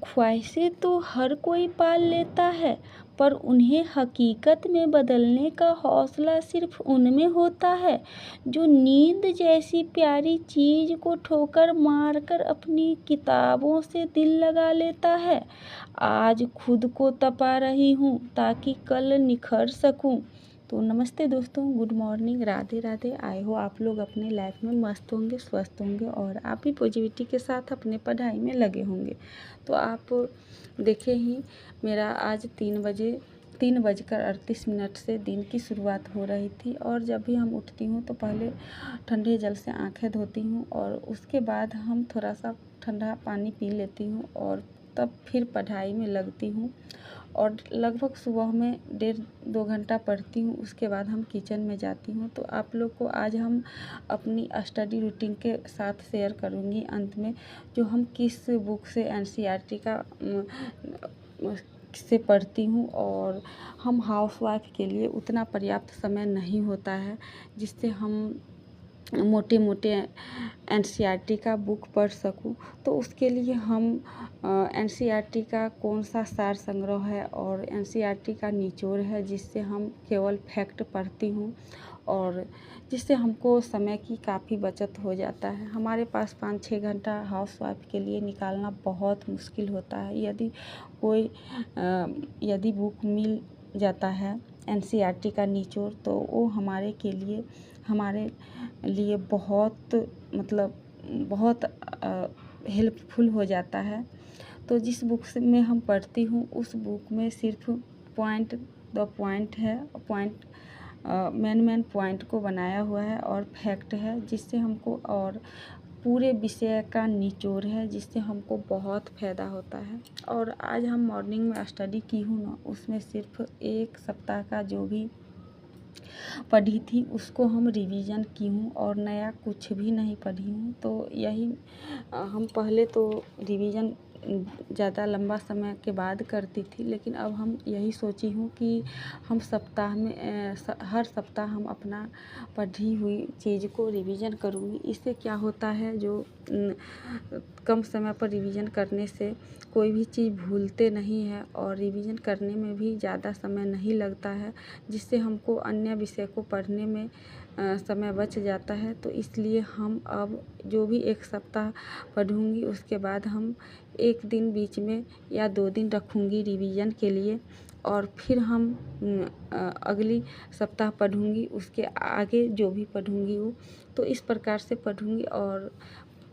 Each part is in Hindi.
ख्वाहिशें तो हर कोई पाल लेता है, पर उन्हें हकीकत में बदलने का हौसला सिर्फ उनमें होता है जो नींद जैसी प्यारी चीज़ को ठोकर मारकर अपनी किताबों से दिल लगा लेता है। आज खुद को तपा रही हूँ ताकि कल निखर सकूँ। तो नमस्ते दोस्तों, गुड मॉर्निंग, राधे राधे। आए हो आप लोग अपने लाइफ में मस्त होंगे, स्वस्थ होंगे और आप भी पॉजिटिविटी के साथ अपने पढ़ाई में लगे होंगे। तो आप देखे ही मेरा आज 3:38 से दिन की शुरुआत हो रही थी। और जब भी हम उठती हूँ तो पहले ठंडे जल से आंखें धोती हूँ और उसके बाद हम थोड़ा सा ठंडा पानी पी लेती हूँ और तब फिर पढ़ाई में लगती हूँ और लगभग सुबह में 1.5-2 घंटा पढ़ती हूँ। उसके बाद हम किचन में जाती हूँ। तो आप लोग को आज हम अपनी स्टडी रूटीन के साथ शेयर करूँगी अंत में, जो हम किस बुक से एनसीईआरटी का से पढ़ती हूँ। और हम हाउसवाइफ के लिए उतना पर्याप्त समय नहीं होता है जिससे हम मोटे मोटे एनसीईआरटी का बुक पढ़ सकूं। तो उसके लिए हम एनसीईआरटी का कौन सा सार संग्रह है और एनसीईआरटी का निचोड़ है जिससे हम केवल फैक्ट पढ़ती हूँ और जिससे हमको समय की काफ़ी बचत हो जाता है। हमारे पास 5-6 घंटा हाउसवाइफ के लिए निकालना बहुत मुश्किल होता है। यदि बुक मिल जाता है एनसीईआरटी का निचोड़ तो वो हमारे लिए बहुत बहुत हेल्पफुल हो जाता है। तो जिस बुक से में हम पढ़ती हूँ उस बुक में सिर्फ मेन पॉइंट को बनाया हुआ है और फैक्ट है जिससे हमको, और पूरे विषय का निचोड़ है जिससे हमको बहुत फ़ायदा होता है। और आज हम मॉर्निंग में स्टडी की हूँ ना, उसमें सिर्फ 1 सप्ताह का जो भी पढ़ी थी उसको हम रिवीजन की हूँ और नया कुछ भी नहीं पढ़ी हूँ। तो यही हम पहले तो रिवीजन ज़्यादा लंबा समय के बाद करती थी, लेकिन अब हम यही सोची हूँ कि हम हर सप्ताह हम अपना पढ़ी हुई चीज़ को रिवीजन करूँगी। इससे क्या होता है, जो कम समय पर रिवीजन करने से कोई भी चीज़ भूलते नहीं है और रिवीजन करने में भी ज़्यादा समय नहीं लगता है, जिससे हमको अन्य विषय को पढ़ने में समय बच जाता है। तो इसलिए हम अब जो भी 1 सप्ताह पढ़ूँगी उसके बाद हम 1 दिन बीच में या 2 दिन रखूँगी रिवीजन के लिए और फिर हम अगली सप्ताह पढ़ूँगी, उसके आगे जो भी पढ़ूँगी वो। तो इस प्रकार से पढ़ूँगी। और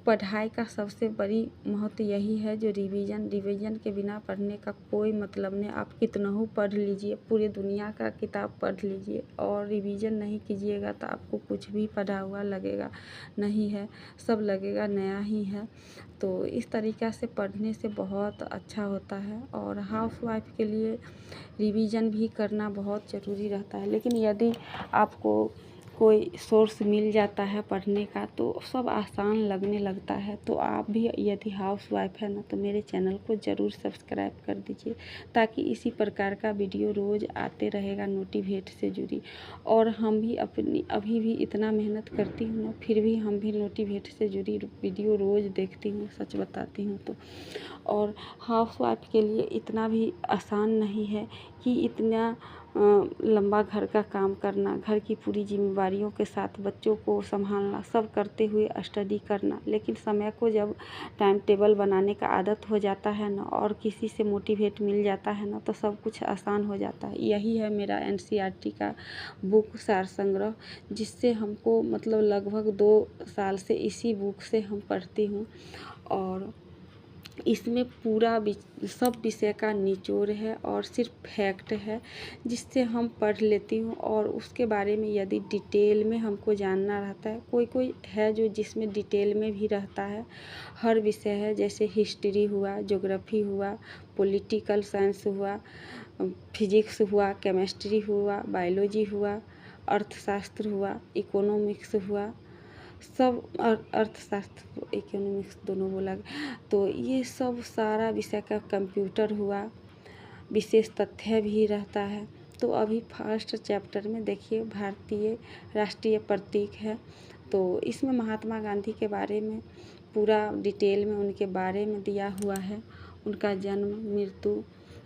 पढ़ाई का सबसे बड़ी महत्व यही है, जो रिवीजन के बिना पढ़ने का कोई मतलब नहीं। आप कितनहू पढ़ लीजिए, पूरी दुनिया का किताब पढ़ लीजिए और रिवीजन नहीं कीजिएगा तो आपको कुछ भी पढ़ा हुआ लगेगा नहीं है, सब लगेगा नया ही है। तो इस तरीक़ा से पढ़ने से बहुत अच्छा होता है। और हाउसवाइफ के लिए रिवीजन भी करना बहुत ज़रूरी रहता है, लेकिन यदि आपको कोई सोर्स मिल जाता है पढ़ने का तो सब आसान लगने लगता है। तो आप भी यदि हाउसवाइफ है ना तो मेरे चैनल को ज़रूर सब्सक्राइब कर दीजिए, ताकि इसी प्रकार का वीडियो रोज़ आते रहेगा नोटिफिकेट से जुड़ी। और हम भी अभी भी इतना मेहनत करती हूँ ना, फिर भी हम भी नोटिफिकेट से जुड़ी वीडियो रोज़ देखती हूँ, सच बताती हूँ तो। और हाउसवाइफ के लिए इतना भी आसान नहीं है कि इतना लंबा घर का काम करना, घर की पूरी जिम्मेवारियों के साथ बच्चों को संभालना, सब करते हुए स्टडी करना। लेकिन समय को जब टाइम टेबल बनाने का आदत हो जाता है ना और किसी से मोटिवेट मिल जाता है ना तो सब कुछ आसान हो जाता है। यही है मेरा एनसीईआरटी का बुक सार संग्रह, जिससे हमको लगभग 2 साल से इसी बुक से हम पढ़ती हूँ। और इसमें पूरा सब विषय का निचोड़ है और सिर्फ फैक्ट है जिससे हम पढ़ लेती हूँ। और उसके बारे में यदि डिटेल में हमको जानना रहता है, कोई है जो जिसमें डिटेल में भी रहता है, हर विषय है, जैसे हिस्ट्री हुआ, ज्योग्राफी हुआ, पॉलिटिकल साइंस हुआ, फिजिक्स हुआ, केमिस्ट्री हुआ, बायोलॉजी हुआ, अर्थशास्त्र हुआ, इकोनॉमिक्स हुआ, सब अर्थशास्त्र इकोनॉमिक्स दोनों बोला। तो ये सब सारा विषय का, कंप्यूटर हुआ, विशेष तथ्य भी रहता है। तो अभी फर्स्ट चैप्टर में देखिए भारतीय राष्ट्रीय प्रतीक है, तो इसमें महात्मा गांधी के बारे में पूरा डिटेल में उनके बारे में दिया हुआ है। उनका जन्म, मृत्यु,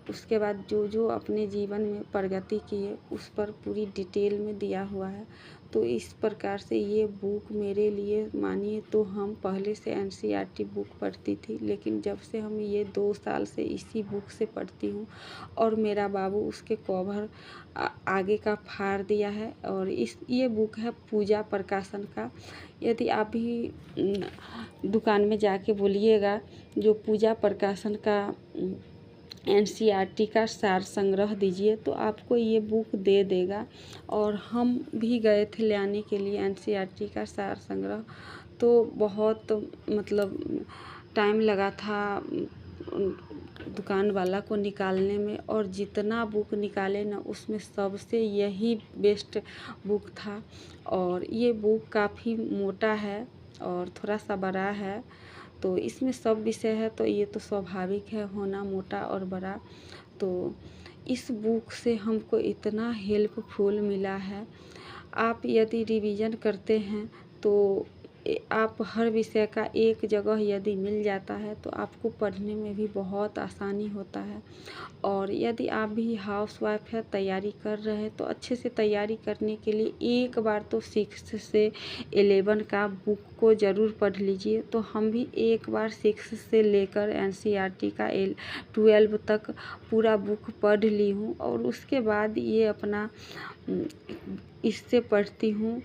उसके बाद जो जो अपने जीवन में प्रगति किए उस पर पूरी डिटेल में दिया हुआ है। तो इस प्रकार से ये बुक मेरे लिए मानिए तो हम पहले से एनसीईआरटी बुक पढ़ती थी, लेकिन जब से हम ये 2 साल से इसी बुक से पढ़ती हूँ और मेरा बाबू उसके कवर आगे का फाड़ दिया है। और ये बुक है पूजा प्रकाशन का। यदि आप भी दुकान में जाके बोलिएगा जो पूजा प्रकाशन का एनसीईआरटी का सार संग्रह दीजिए तो आपको ये बुक दे देगा। और हम भी गए थे लाने के लिए एनसीईआरटी का सार संग्रह, तो बहुत मतलब टाइम लगा था दुकान वाला को निकालने में। और जितना बुक निकाले ना उसमें सबसे यही बेस्ट बुक था। और ये बुक काफ़ी मोटा है और थोड़ा सा बड़ा है, तो इसमें सब विषय है, तो ये तो स्वाभाविक है होना मोटा और बड़ा। तो इस बुक से हमको इतना हेल्पफुल मिला है। आप यदि रिवीजन करते हैं तो आप हर विषय का एक जगह यदि मिल जाता है तो आपको पढ़ने में भी बहुत आसानी होता है। और यदि आप भी हाउसवाइफ है, तैयारी कर रहे हैं, तो अच्छे से तैयारी करने के लिए एक बार तो 6 से 11 का बुक को ज़रूर पढ़ लीजिए। तो हम भी एक बार 6 से लेकर एनसीईआरटी का 12 तक पूरा बुक पढ़ ली हूँ और उसके बाद ये अपना इससे पढ़ती हूँ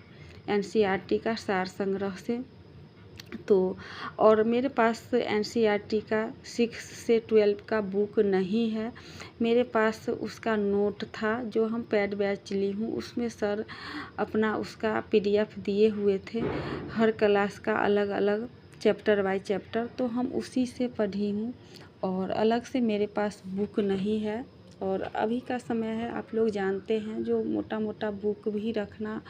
एनसीईआरटी का सार संग्रह से। तो और मेरे पास एनसीईआरटी का 6 से 12 का बुक नहीं है, मेरे पास उसका नोट था जो हम पेड बैच ली हूँ, उसमें सर अपना उसका पीडीएफ दिए हुए थे हर क्लास का अलग अलग चैप्टर बाय चैप्टर, तो हम उसी से पढ़ी हूँ और अलग से मेरे पास बुक नहीं है। और अभी का समय है, आप लोग जानते हैं, जो मोटा मोटा बुक भी रखना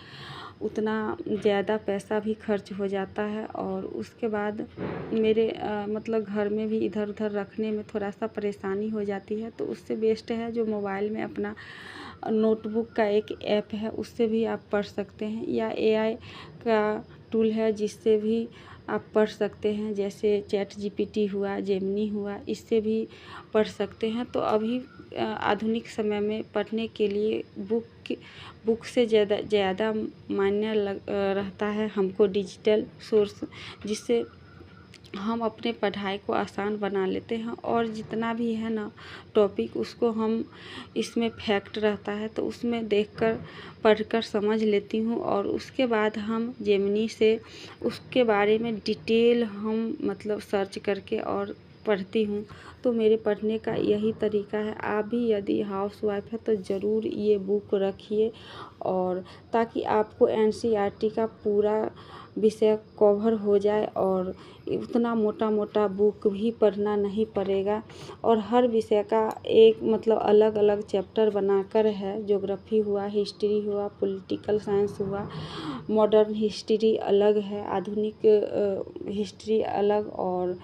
उतना ज़्यादा पैसा भी खर्च हो जाता है। और उसके बाद मेरे मतलब घर में भी इधर उधर रखने में थोड़ा सा परेशानी हो जाती है, तो उससे बेस्ट है जो मोबाइल में अपना नोटबुक का एक ऐप है उससे भी आप पढ़ सकते हैं, या एआई का टूल है जिससे भी आप पढ़ सकते हैं, जैसे चैट जीपीटी हुआ, जेमिनी हुआ, इससे भी पढ़ सकते हैं। तो अभी आधुनिक समय में पढ़ने के लिए बुक से ज़्यादा मान्य रहता है हमको डिजिटल सोर्स, जिससे हम अपने पढ़ाई को आसान बना लेते हैं। और जितना भी है ना टॉपिक उसको हम इसमें फैक्ट रहता है तो उसमें देखकर पढ़कर समझ लेती हूँ और उसके बाद हम जेमिनी से उसके बारे में डिटेल हम मतलब सर्च करके और पढ़ती हूँ। तो मेरे पढ़ने का यही तरीका है। आप भी यदि हाउसवाइफ है तो ज़रूर ये बुक रखिए, और ताकि आपको एनसीईआरटी का पूरा विषय कवर हो जाए और उतना मोटा मोटा बुक भी पढ़ना नहीं पड़ेगा। और हर विषय का एक मतलब अलग अलग चैप्टर बनाकर है, ज्योग्राफी हुआ, हिस्ट्री हुआ, पॉलिटिकल साइंस हुआ, मॉडर्न हिस्ट्री अलग है, आधुनिक हिस्ट्री अलग, और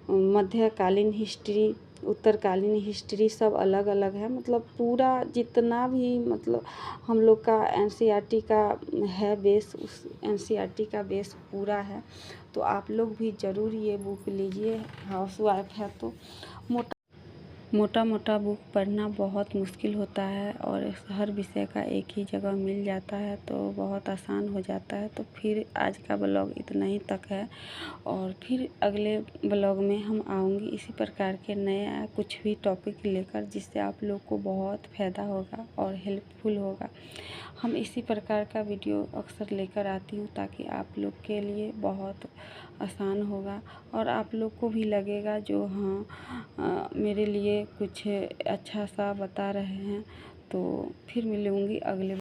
मध्यकालीन हिस्ट्री, उत्तरकालीन हिस्ट्री सब अलग अलग है। मतलब पूरा जितना भी मतलब हम लोग का एनसीईआरटी का है बेस, उस एनसीईआरटी का बेस पूरा है। तो आप लोग भी ज़रूर ये बुक लीजिए, हाउसवाइफ है तो। मोटा मोटा बुक पढ़ना बहुत मुश्किल होता है और हर विषय का एक ही जगह मिल जाता है तो बहुत आसान हो जाता है। तो फिर आज का ब्लॉग इतना ही तक है, और फिर अगले ब्लॉग में हम आऊँगी इसी प्रकार के नया कुछ भी टॉपिक लेकर, जिससे आप लोग को बहुत फ़ायदा होगा और हेल्पफुल होगा। हम इसी प्रकार का वीडियो अक्सर लेकर आती हूँ ताकि आप लोग के लिए बहुत आसान होगा और आप लोग को भी लगेगा जो हाँ मेरे लिए कुछ अच्छा सा बता रहे हैं। तो फिर मिलूँगी अगले